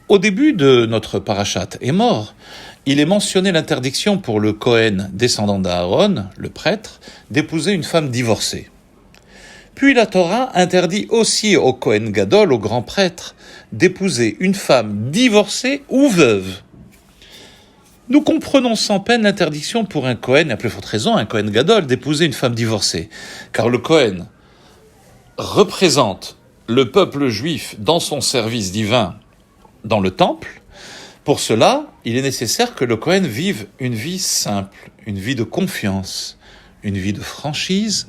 Au début de notre parashat Émor, il est mentionné l'interdiction pour le Kohen descendant d'Aaron, le prêtre, d'épouser une femme divorcée. Puis la Torah interdit aussi au Kohen Gadol, au grand prêtre, d'épouser une femme divorcée ou veuve. Nous comprenons sans peine l'interdiction pour un Kohen, à plus forte raison un Kohen Gadol, d'épouser une femme divorcée. Car le Kohen représente le peuple juif dans son service divin dans le temple. Pour cela, il est nécessaire que le Kohen vive une vie simple, une vie de confiance, une vie de franchise,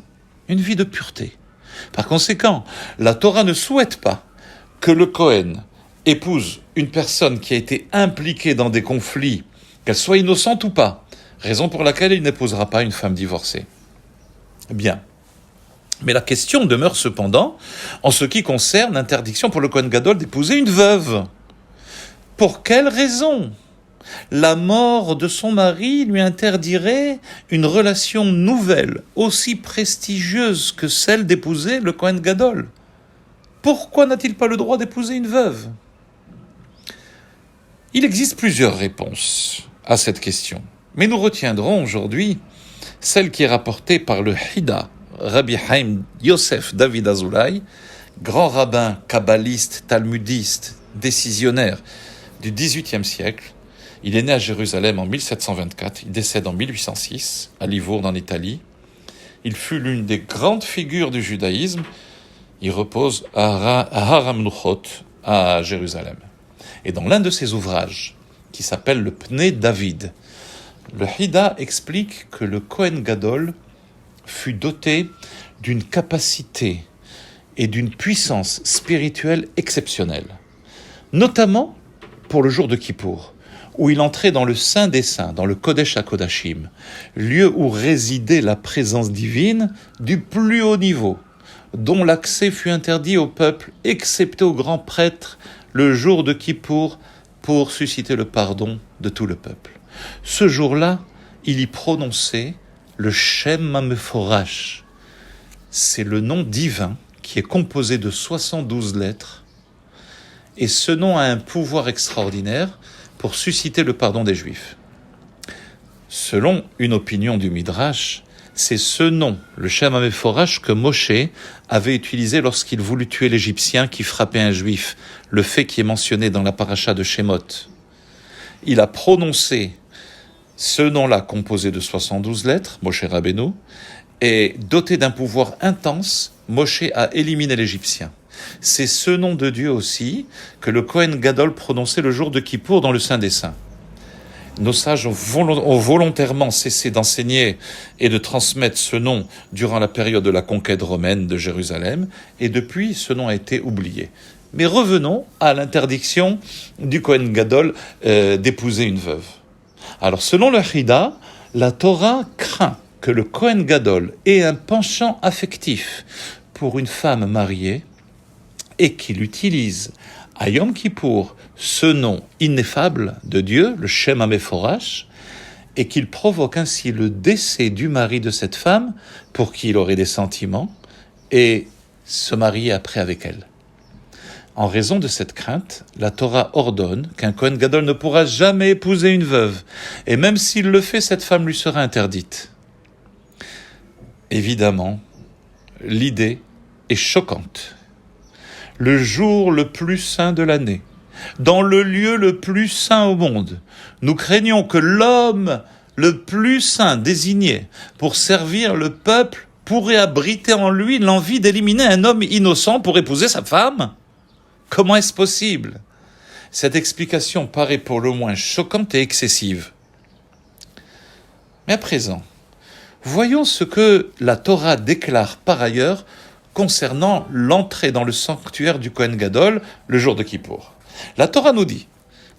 une vie de pureté. Par conséquent, la Torah ne souhaite pas que le Kohen épouse une personne qui a été impliquée dans des conflits, qu'elle soit innocente ou pas, raison pour laquelle il n'épousera pas une femme divorcée. Bien. Mais la question demeure cependant en ce qui concerne l'interdiction pour le Kohen Gadol d'épouser une veuve. Pour quelle raison ? La mort de son mari lui interdirait une relation nouvelle, aussi prestigieuse que celle d'épouser le Kohen Gadol. Pourquoi n'a-t-il pas le droit d'épouser une veuve ? Il existe plusieurs réponses à cette question, mais nous retiendrons aujourd'hui celle qui est rapportée par le Hida, Rabbi Haim Yosef David Azoulay, grand rabbin, kabbaliste, talmudiste, décisionnaire du XVIIIe siècle. Il est né à Jérusalem en 1724, il décède en 1806 à Livourne en Italie. Il fut l'une des grandes figures du judaïsme. Il repose à Har HaMenuchot à Jérusalem. Et dans l'un de ses ouvrages, qui s'appelle le Pnei David, le Hida explique que le Kohen Gadol fut doté d'une capacité et d'une puissance spirituelle exceptionnelle, notamment pour le jour de Kippour, où il entrait dans le Saint des Saints, dans le Kodesh HaKodashim, lieu où résidait la présence divine du plus haut niveau, dont l'accès fut interdit au peuple, excepté aux grands prêtres, le jour de Kippour, pour susciter le pardon de tout le peuple. Ce jour-là, il y prononçait le Shem HaMeforash. C'est le nom divin qui est composé de 72 lettres, et ce nom a un pouvoir extraordinaire pour susciter le pardon des Juifs. Selon une opinion du Midrash, c'est ce nom, le Shem HaMeforash, que Moshe avait utilisé lorsqu'il voulut tuer l'Égyptien qui frappait un Juif, le fait qui est mentionné dans la paracha de Shemot. Il a prononcé ce nom-là composé de 72 lettres, Moshe Rabbeinu, et doté d'un pouvoir intense, Moshe a éliminé l'Égyptien. C'est ce nom de Dieu aussi que le Kohen Gadol prononçait le jour de Kippour dans le Saint des Saints. Nos sages ont volontairement cessé d'enseigner et de transmettre ce nom durant la période de la conquête romaine de Jérusalem, et depuis, ce nom a été oublié. Mais revenons à l'interdiction du Kohen Gadol d'épouser une veuve. Alors, selon le Hida, la Torah craint que le Kohen Gadol ait un penchant affectif pour une femme mariée et qu'il utilise à Yom Kippour ce nom ineffable de Dieu, le Shem HaMeforash, et qu'il provoque ainsi le décès du mari de cette femme pour qui il aurait des sentiments et se marier après avec elle. En raison de cette crainte, la Torah ordonne qu'un Kohen Gadol ne pourra jamais épouser une veuve, et même s'il le fait, cette femme lui sera interdite. Évidemment, l'idée est choquante. Le jour le plus saint de l'année, dans le lieu le plus saint au monde, nous craignons que l'homme le plus saint désigné pour servir le peuple pourrait abriter en lui l'envie d'éliminer un homme innocent pour épouser sa femme. Comment est-ce possible ? Cette explication paraît pour le moins choquante et excessive. Mais à présent, voyons ce que la Torah déclare par ailleurs concernant l'entrée dans le sanctuaire du Kohen Gadol le jour de Kippour. La Torah nous dit,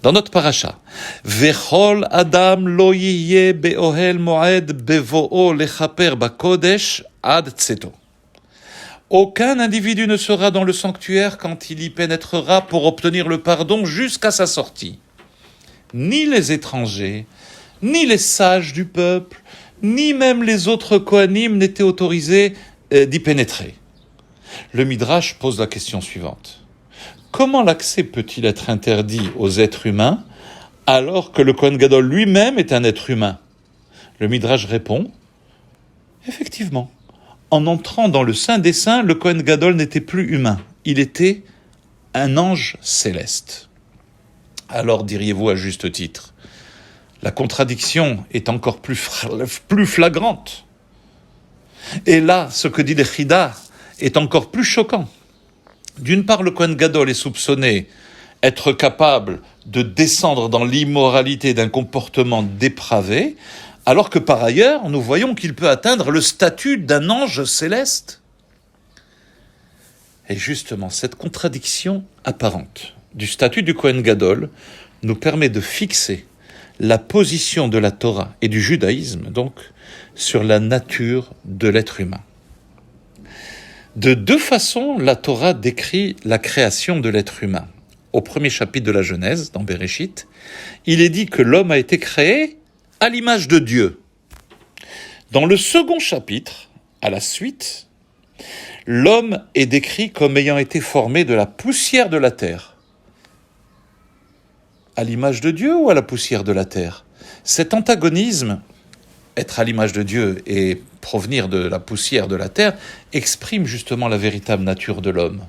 dans notre paracha, Vechol Adam lo yiyeh be'ohel moed bevo'o lechaper bakodesh ad tseto. Aucun individu ne sera dans le sanctuaire quand il y pénétrera pour obtenir le pardon jusqu'à sa sortie. Ni les étrangers, ni les sages du peuple, ni même les autres Kohanim n'étaient autorisés d'y pénétrer. Le Midrash pose la question suivante. comment l'accès peut-il être interdit aux êtres humains alors que le Kohen Gadol lui-même est un être humain? Le Midrash répond, effectivement, en entrant dans le Saint des Saints, le Kohen Gadol n'était plus humain, il était un ange céleste. Alors diriez-vous à juste titre, la contradiction est encore plus flagrante. Et là, ce que dit le Chida est encore plus choquant. D'une part, le Kohen Gadol est soupçonné être capable de descendre dans l'immoralité d'un comportement dépravé, alors que par ailleurs, nous voyons qu'il peut atteindre le statut d'un ange céleste. Et justement, cette contradiction apparente du statut du Kohen Gadol nous permet de fixer la position de la Torah et du judaïsme, donc, sur la nature de l'être humain. De deux façons, la Torah décrit la création de l'être humain. Au premier chapitre de la Genèse, dans Bereshit, il est dit que l'homme a été créé à l'image de Dieu. Dans le second chapitre, à la suite, l'homme est décrit comme ayant été formé de la poussière de la terre. À l'image de Dieu ou à la poussière de la terre? Cet antagonisme, être à l'image de Dieu et provenir de la poussière de la terre, exprime justement la véritable nature de l'homme.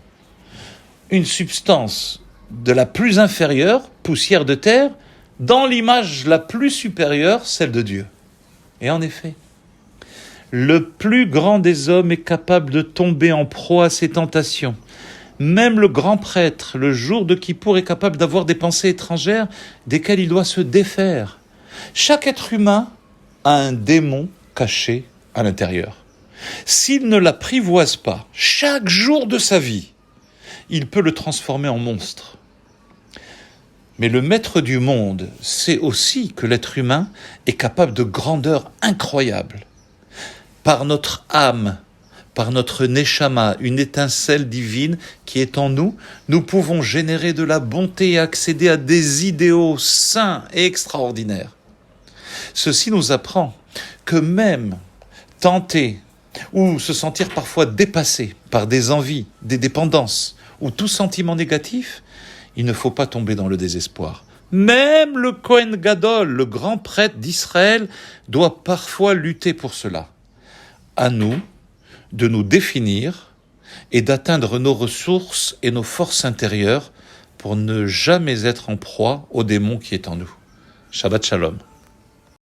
Une substance de la plus inférieure, poussière de terre, dans l'image la plus supérieure, celle de Dieu. Et en effet, le plus grand des hommes est capable de tomber en proie à ses tentations. Même le grand prêtre, le jour de Kippour, est capable d'avoir des pensées étrangères desquelles il doit se défaire. Chaque être humain a un démon caché à l'intérieur. S'il ne l'apprivoise pas chaque jour de sa vie, il peut le transformer en monstre. Mais le maître du monde sait aussi que l'être humain est capable de grandeur incroyable. Par notre âme, par notre neshama, une étincelle divine qui est en nous, nous pouvons générer de la bonté et accéder à des idéaux saints et extraordinaires. Ceci nous apprend que même tenter ou se sentir parfois dépassé par des envies, des dépendances ou tout sentiment négatif, il ne faut pas tomber dans le désespoir. Même le Kohen Gadol, le grand prêtre d'Israël, doit parfois lutter pour cela. À nous de nous définir et d'atteindre nos ressources et nos forces intérieures pour ne jamais être en proie au démon qui est en nous. Shabbat Shalom.